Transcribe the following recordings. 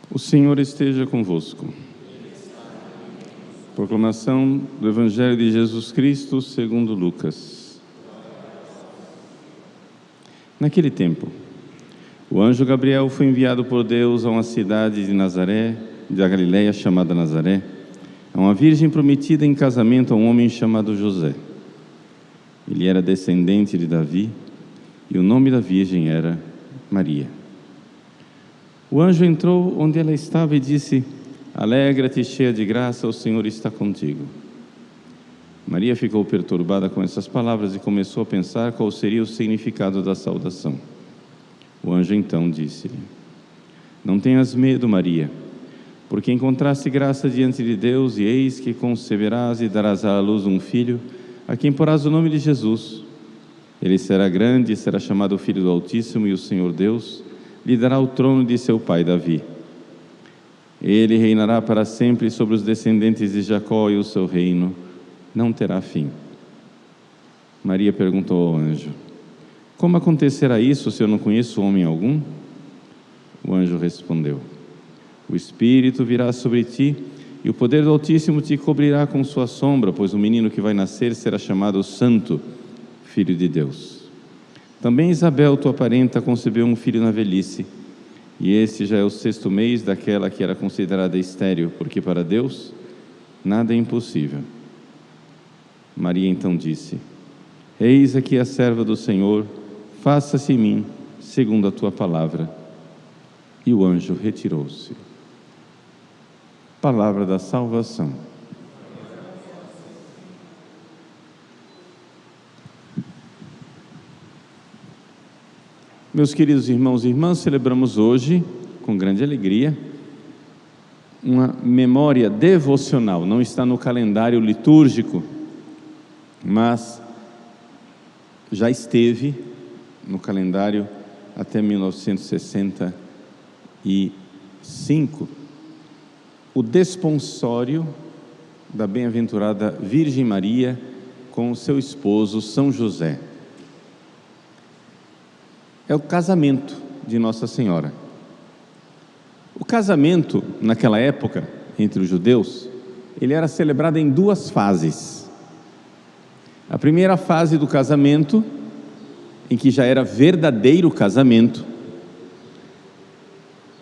O Senhor esteja convosco. Proclamação do Evangelho de Jesus Cristo segundo Lucas. Naquele tempo, o anjo Gabriel foi enviado por Deus a uma cidade de Nazaré, da Galiléia, chamada Nazaré, a uma virgem prometida em casamento a um homem chamado José. Ele era descendente de Davi e o nome da virgem era Maria. O anjo entrou onde ela estava e disse: Alegra-te, cheia de graça, o Senhor está contigo. Maria ficou perturbada com essas palavras e começou a pensar qual seria o significado da saudação. O anjo então disse-lhe: Não tenhas medo, Maria, porque encontraste graça diante de Deus, e eis que conceberás e darás à luz um filho, a quem porás o nome de Jesus. Ele será grande e será chamado Filho do Altíssimo, e o Senhor Deus lhe dará o trono de seu pai Davi. Ele reinará para sempre sobre os descendentes de Jacó, e o seu reino não terá fim. Maria perguntou ao anjo: Como acontecerá isso, se eu não conheço homem algum? O anjo respondeu: O Espírito virá sobre ti, e o poder do Altíssimo te cobrirá com sua sombra, pois o menino que vai nascer será chamado Santo, Filho de Deus. Também Isabel, tua parenta, concebeu um filho na velhice, e este já é o 6º mês daquela que era considerada estéril, porque para Deus nada é impossível. Maria então disse: Eis aqui a serva do Senhor, faça-se em mim segundo a tua palavra. E o anjo retirou-se. Palavra da salvação. Meus queridos irmãos e irmãs, celebramos hoje, com grande alegria, uma memória devocional. Não está no calendário litúrgico, mas já esteve no calendário até 1965, o desponsório da bem-aventurada Virgem Maria com seu esposo São José. É o casamento de Nossa Senhora. O casamento, naquela época, entre os judeus, ele era celebrado em 2 fases. A primeira fase do casamento, em que já era verdadeiro casamento,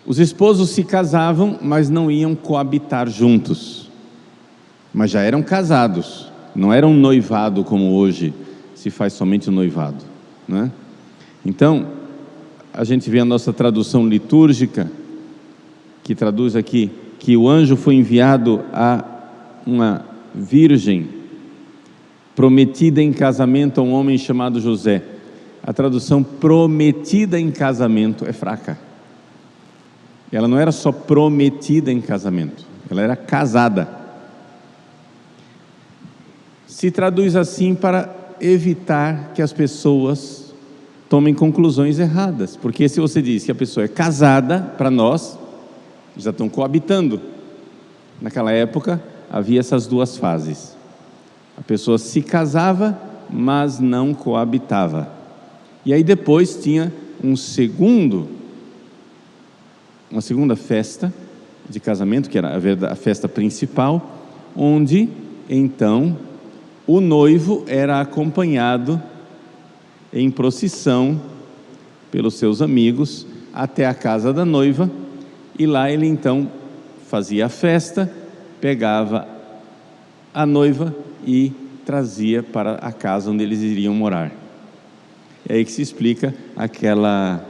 os esposos se casavam, mas não iam coabitar juntos, mas já eram casados, não era um noivado como hoje se faz somente o noivado, não é? Então, a gente vê a nossa tradução litúrgica, que traduz aqui que o anjo foi enviado a uma virgem prometida em casamento a um homem chamado José. A tradução prometida em casamento é fraca. Ela não era só prometida em casamento, ela era casada. Se traduz assim para evitar que as pessoas tomem conclusões erradas, porque se você diz que a pessoa é casada, para nós, já estão coabitando. Naquela época, havia essas 2 fases. A pessoa se casava, mas não coabitava. E aí depois tinha uma segunda festa de casamento, que era a festa principal, onde, então, o noivo era acompanhado em procissão pelos seus amigos até a casa da noiva, e lá ele então fazia a festa, pegava a noiva e trazia para a casa onde eles iriam morar. É aí que se explica aquela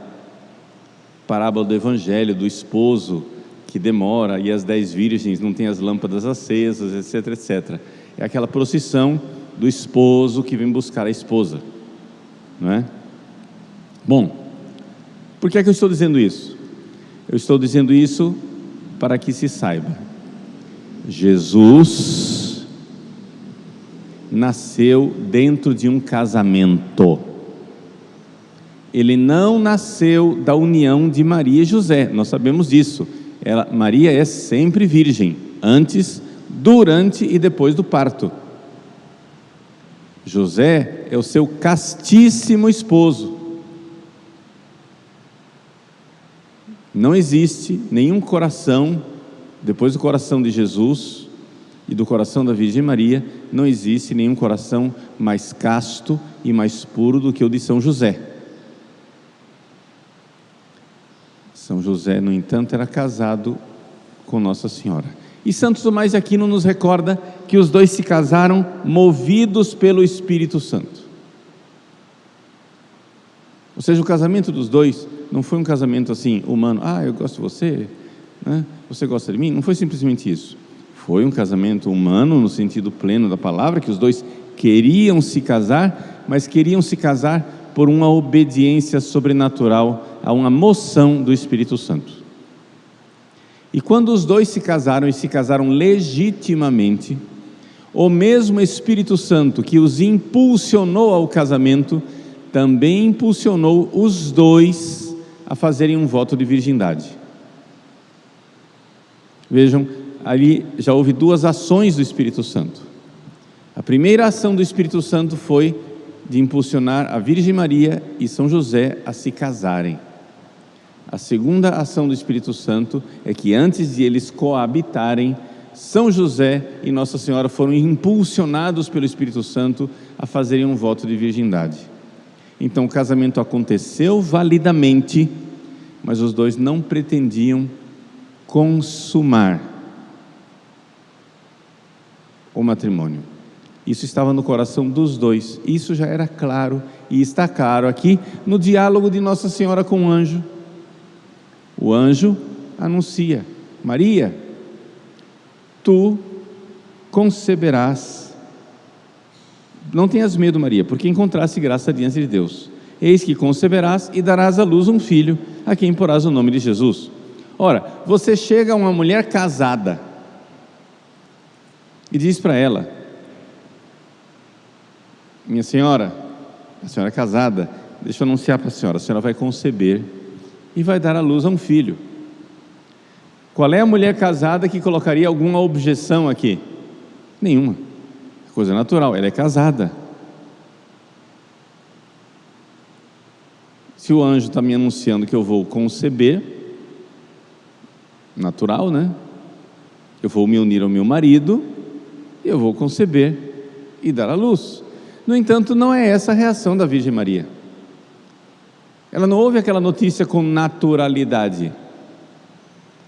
parábola do Evangelho do esposo que demora e as 10 virgens não têm as lâmpadas acesas, etc, etc. É aquela procissão do esposo que vem buscar a esposa, não é? Bom, por que é que eu estou dizendo isso? Eu estou dizendo isso para que se saiba: Jesus nasceu dentro de um casamento. Ele não nasceu da união de Maria e José, nós sabemos disso. Maria é sempre virgem, antes, durante e depois do parto. José é o seu castíssimo esposo. Não existe nenhum coração, depois do coração de Jesus e do coração da Virgem Maria, não existe nenhum coração mais casto e mais puro do que o de São José. São José, no entanto, era casado com Nossa Senhora. E Santo Tomás de Aquino nos recorda que os dois se casaram movidos pelo Espírito Santo. Ou seja, o casamento dos dois não foi um casamento assim, humano, eu gosto de você, né? Você gosta de mim? Não foi simplesmente isso. Foi um casamento humano, no sentido pleno da palavra, que os dois queriam se casar, mas queriam se casar por uma obediência sobrenatural a uma moção do Espírito Santo. E quando os dois se casaram, e se casaram legitimamente, o mesmo Espírito Santo que os impulsionou ao casamento, também impulsionou os dois a fazerem um voto de virgindade. Vejam, ali já houve duas ações do Espírito Santo. A primeira ação do Espírito Santo foi de impulsionar a Virgem Maria e São José a se casarem. A segunda ação do Espírito Santo é que antes de eles coabitarem, São José e Nossa Senhora foram impulsionados pelo Espírito Santo a fazerem um voto de virgindade. Então o casamento aconteceu validamente, mas os dois não pretendiam consumar o matrimônio. Isso estava no coração dos dois, isso já era claro e está claro aqui no diálogo de Nossa Senhora com o anjo. O anjo anuncia: Maria, tu conceberás. Não tenhas medo, Maria, porque encontraste graça diante de Deus. Eis que conceberás e darás à luz um filho, a quem porás o nome de Jesus. Ora, você chega a uma mulher casada e diz para ela: minha senhora, a senhora é casada, deixa eu anunciar para a senhora vai conceber e vai dar à luz a um filho. Qual é a mulher casada que colocaria alguma objeção aqui? Nenhuma. Coisa natural, ela é casada. Se o anjo está me anunciando que eu vou conceber, natural, né? Eu vou me unir ao meu marido, e eu vou conceber e dar à luz. No entanto, não é essa a reação da Virgem Maria. Ela não ouve aquela notícia com naturalidade.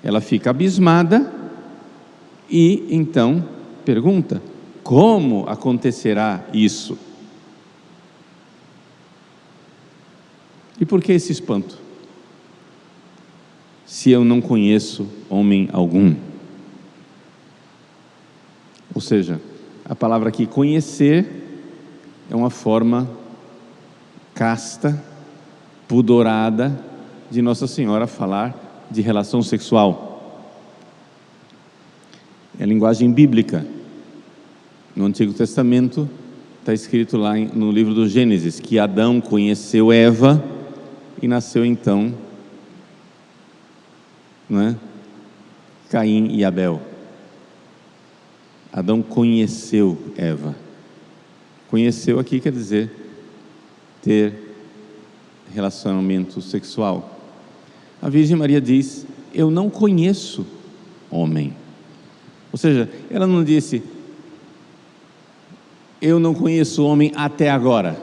Ela fica abismada e então pergunta: como acontecerá isso? E por que esse espanto? Se eu não conheço homem algum. Ou seja, a palavra aqui conhecer é uma forma casta, pudorada de Nossa Senhora falar de relação sexual. É linguagem bíblica. No Antigo Testamento está escrito lá no livro do Gênesis que Adão conheceu Eva e nasceu então, Caim e Abel. Adão conheceu Eva. Conheceu aqui quer dizer ter relacionamento sexual. A Virgem Maria diz: eu não conheço homem. Ou seja, ela não disse: eu não conheço homem até agora.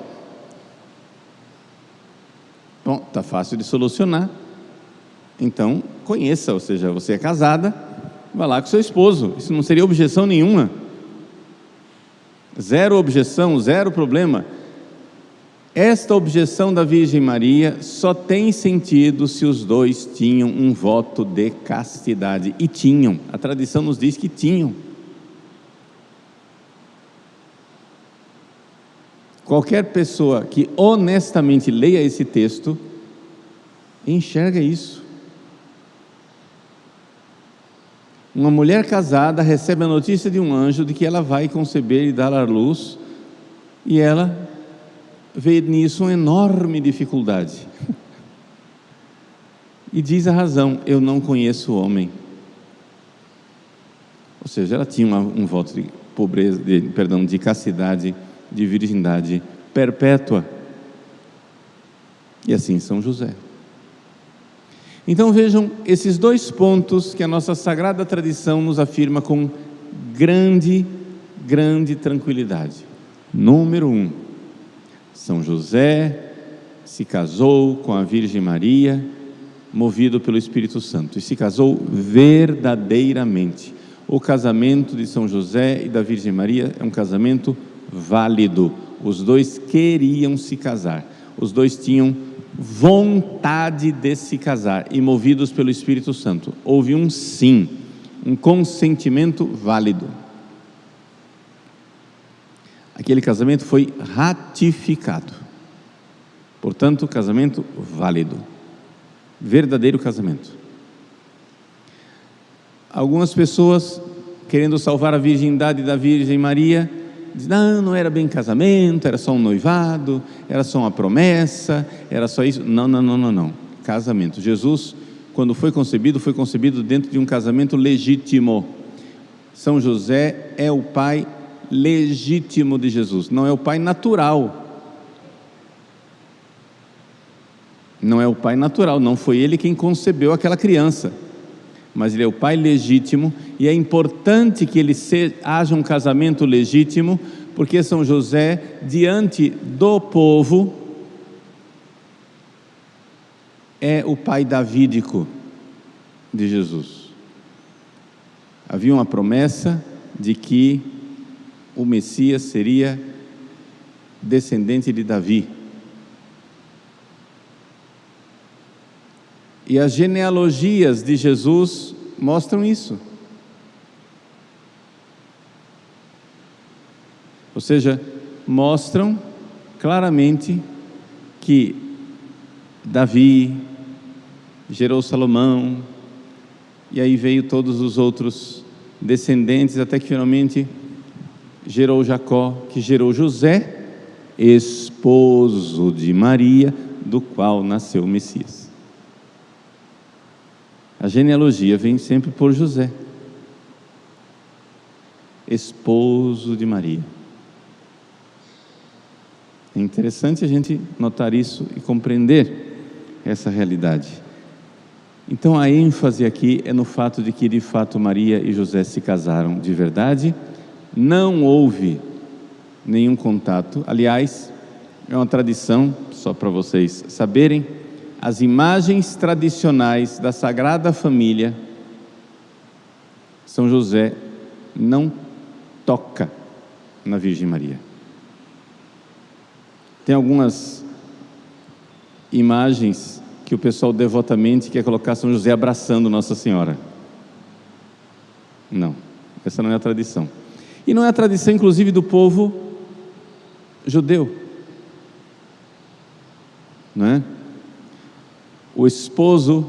Bom, está fácil de solucionar. Então, conheça, ou seja, você é casada, vá lá com seu esposo. Isso não seria objeção nenhuma. Zero objeção, zero problema. Esta objeção da Virgem Maria só tem sentido se os dois tinham um voto de castidade. E tinham, a tradição nos diz que tinham. Qualquer pessoa que honestamente leia esse texto, enxerga isso. Uma mulher casada recebe a notícia de um anjo de que ela vai conceber e dar à luz, e ela vê nisso uma enorme dificuldade. E diz a razão: eu não conheço o homem. Ou seja, ela tinha um voto de pobreza, de castidade, de virgindade perpétua. E assim São José. Então vejam esses dois pontos que a nossa sagrada tradição nos afirma com grande tranquilidade. Número 1, São José se casou com a Virgem Maria, movido pelo Espírito Santo, e se casou verdadeiramente. O casamento de São José e da Virgem Maria é um casamento válido. Os dois queriam se casar, os dois tinham vontade de se casar e movidos pelo Espírito Santo. Houve um sim, um consentimento válido. Aquele casamento foi ratificado. Portanto, casamento válido. Verdadeiro casamento. Algumas pessoas, querendo salvar a virgindade da Virgem Maria, dizem: não era bem casamento, era só um noivado, era só uma promessa, era só isso. Não. Casamento. Jesus, quando foi concebido dentro de um casamento legítimo. São José é o pai legítimo de Jesus, não é o pai natural. Não é o pai natural, não foi ele quem concebeu aquela criança, mas ele é o pai legítimo, e é importante que haja um casamento legítimo, porque São José, diante do povo, é o pai davídico de Jesus. Havia uma promessa de que o Messias seria descendente de Davi. E as genealogias de Jesus mostram isso. Ou seja, mostram claramente que Davi gerou Salomão, e aí veio todos os outros descendentes, até que finalmente gerou Jacó, que gerou José, esposo de Maria, do qual nasceu o Messias. A genealogia vem sempre por José, esposo de Maria. É interessante a gente notar isso e compreender essa realidade. Então a ênfase aqui é no fato de que de fato Maria e José se casaram de verdade, não houve nenhum contato. Aliás, é uma tradição, só para vocês saberem, as imagens tradicionais da Sagrada Família, São José não toca na Virgem Maria. Tem algumas imagens que o pessoal devotamente quer colocar São José abraçando Nossa Senhora. Não, essa não é a tradição. E não é a tradição, inclusive, do povo judeu, não é? O esposo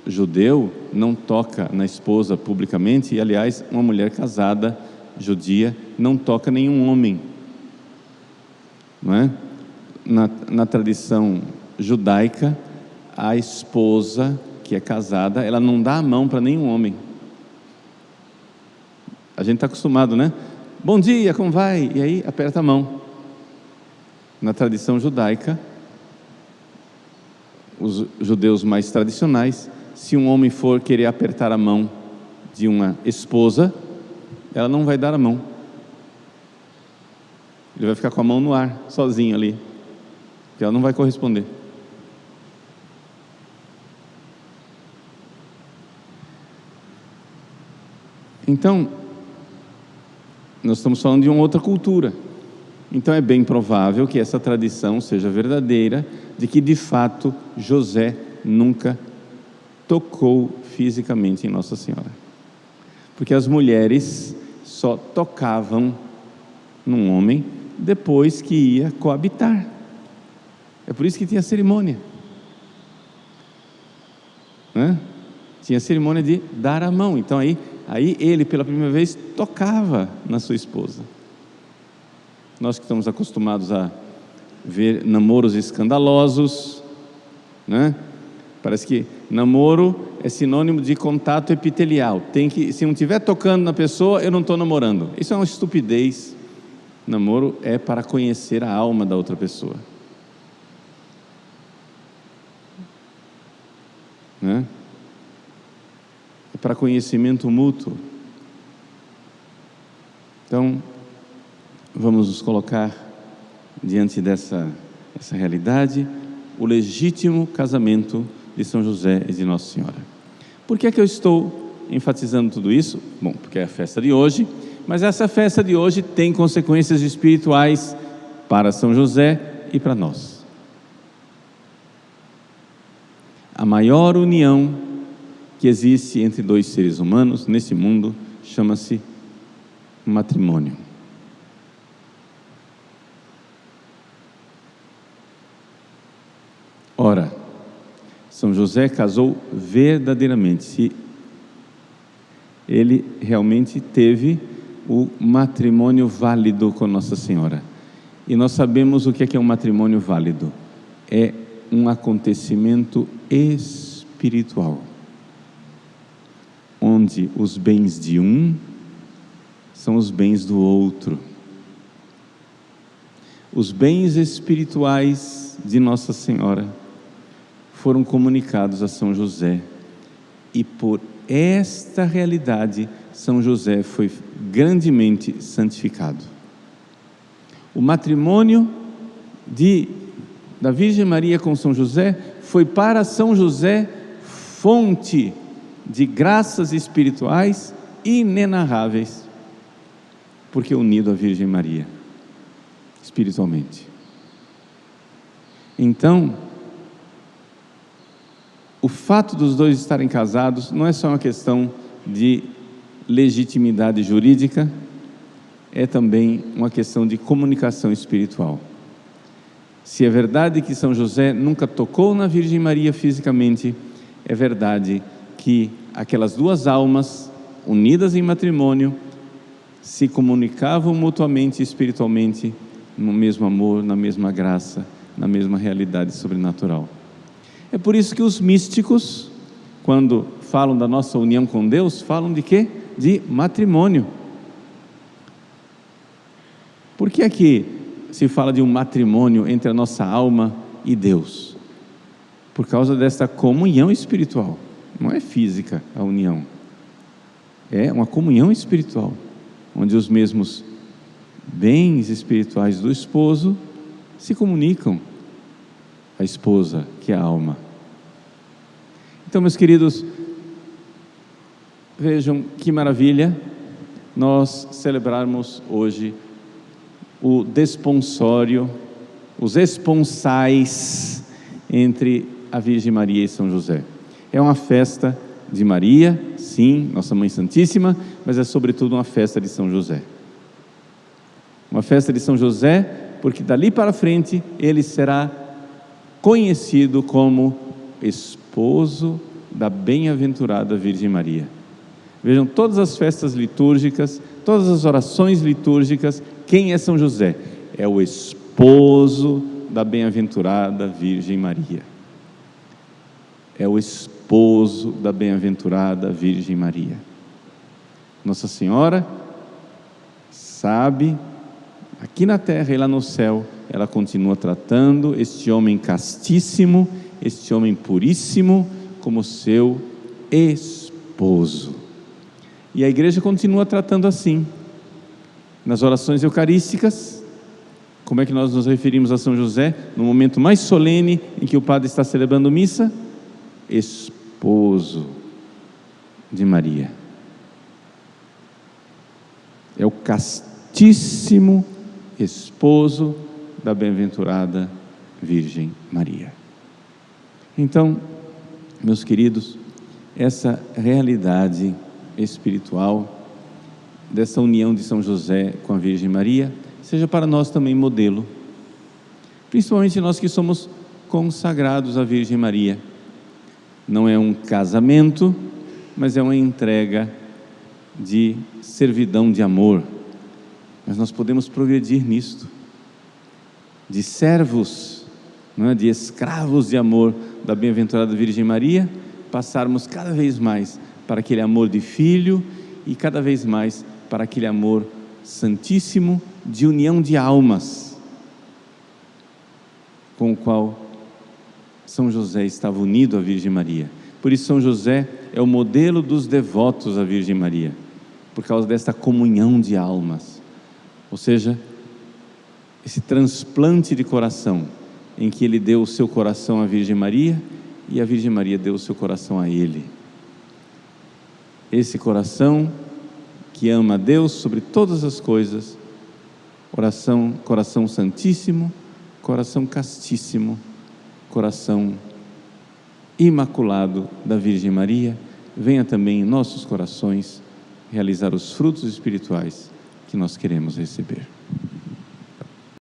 judeu não toca na esposa publicamente, e aliás, uma mulher casada judia não toca nenhum homem, não é? Na tradição judaica, a esposa que é casada, ela não dá a mão para nenhum homem. A gente está acostumado, né? Bom dia, como vai? E aí aperta a mão. Na tradição judaica, os judeus mais tradicionais, se um homem for querer apertar a mão de uma esposa, ela não vai dar a mão. Ele vai ficar com a mão no ar, sozinho ali, porque ela não vai corresponder. Então, nós estamos falando de uma outra cultura. Então é bem provável que essa tradição seja verdadeira, de que de fato José nunca tocou fisicamente em Nossa Senhora, porque as mulheres só tocavam num homem depois que ia coabitar. É por isso que tinha cerimônia, né? Tinha cerimônia de dar a mão. Então aí ele pela primeira vez tocava na sua esposa. Nós que estamos acostumados a ver namoros escandalosos, né? Parece que namoro é sinônimo de contato epitelial. Se não estiver tocando na pessoa, eu não estou namorando. Isso é uma estupidez. Namoro é para conhecer a alma da outra pessoa, né? É para conhecimento mútuo. Então, vamos nos colocar diante dessa realidade, o legítimo casamento de São José e de Nossa Senhora. Por que é que eu estou enfatizando tudo isso? Bom, porque é a festa de hoje, mas essa festa de hoje tem consequências espirituais para São José e para nós. A maior união que existe entre dois seres humanos nesse mundo chama-se matrimônio. Ora, São José casou verdadeiramente. Ele realmente teve o matrimônio válido com Nossa Senhora. E nós sabemos o que é um matrimônio válido. É um acontecimento espiritual, onde os bens de um são os bens do outro. Os bens espirituais de Nossa Senhora foram comunicados a São José, e por esta realidade São José foi grandemente santificado. O matrimônio da Virgem Maria com São José foi para São José fonte de graças espirituais inenarráveis, porque unido à Virgem Maria espiritualmente. Então, o fato dos dois estarem casados não é só uma questão de legitimidade jurídica, é também uma questão de comunicação espiritual. Se é verdade que São José nunca tocou na Virgem Maria fisicamente, é verdade que aquelas duas almas unidas em matrimônio se comunicavam mutuamente espiritualmente no mesmo amor, na mesma graça, na mesma realidade sobrenatural. É por isso que os místicos, quando falam da nossa união com Deus, falam de quê? De matrimônio. Por que é que se fala de um matrimônio entre a nossa alma e Deus? Por causa dessa comunhão espiritual. Não é física a união, é uma comunhão espiritual, onde os mesmos bens espirituais do esposo se comunicam à esposa, que é a alma. Então, meus queridos, vejam que maravilha nós celebrarmos hoje o desponsório, os esponsais entre a Virgem Maria e São José. É uma festa de Maria, sim, Nossa Mãe Santíssima, mas é sobretudo uma festa de São José. Uma festa de São José, porque dali para frente ele será conhecido como esposo da bem-aventurada Virgem Maria. Vejam, todas as festas litúrgicas, todas as orações litúrgicas, quem é São José? É o esposo da bem-aventurada Virgem Maria. É o esposo da bem-aventurada Virgem Maria. Nossa Senhora sabe, aqui na terra e lá no céu, ela continua tratando este homem castíssimo, este homem puríssimo, como seu esposo. E a igreja continua tratando assim. Nas orações eucarísticas, como é que nós nos referimos a São José? No momento mais solene em que o padre está celebrando missa, esposo de Maria. É o castíssimo esposo da bem-aventurada Virgem Maria. Então, meus queridos, essa realidade espiritual dessa união de São José com a Virgem Maria seja para nós também modelo, principalmente nós que somos consagrados à Virgem Maria. Não é um casamento, mas é uma entrega de servidão de amor. Mas nós podemos progredir nisto, de servos, não é? De escravos de amor da bem-aventurada Virgem Maria, passarmos cada vez mais para aquele amor de filho e cada vez mais para aquele amor santíssimo de união de almas, com o qual São José estava unido à Virgem Maria. Por isso São José é o modelo dos devotos à Virgem Maria, por causa desta comunhão de almas, ou seja, esse transplante de coração, em que ele deu o seu coração à Virgem Maria e a Virgem Maria deu o seu coração a ele. Esse coração que ama a Deus sobre todas as coisas, coração santíssimo, coração castíssimo, coração imaculado da Virgem Maria, venha também em nossos corações realizar os frutos espirituais que nós queremos receber.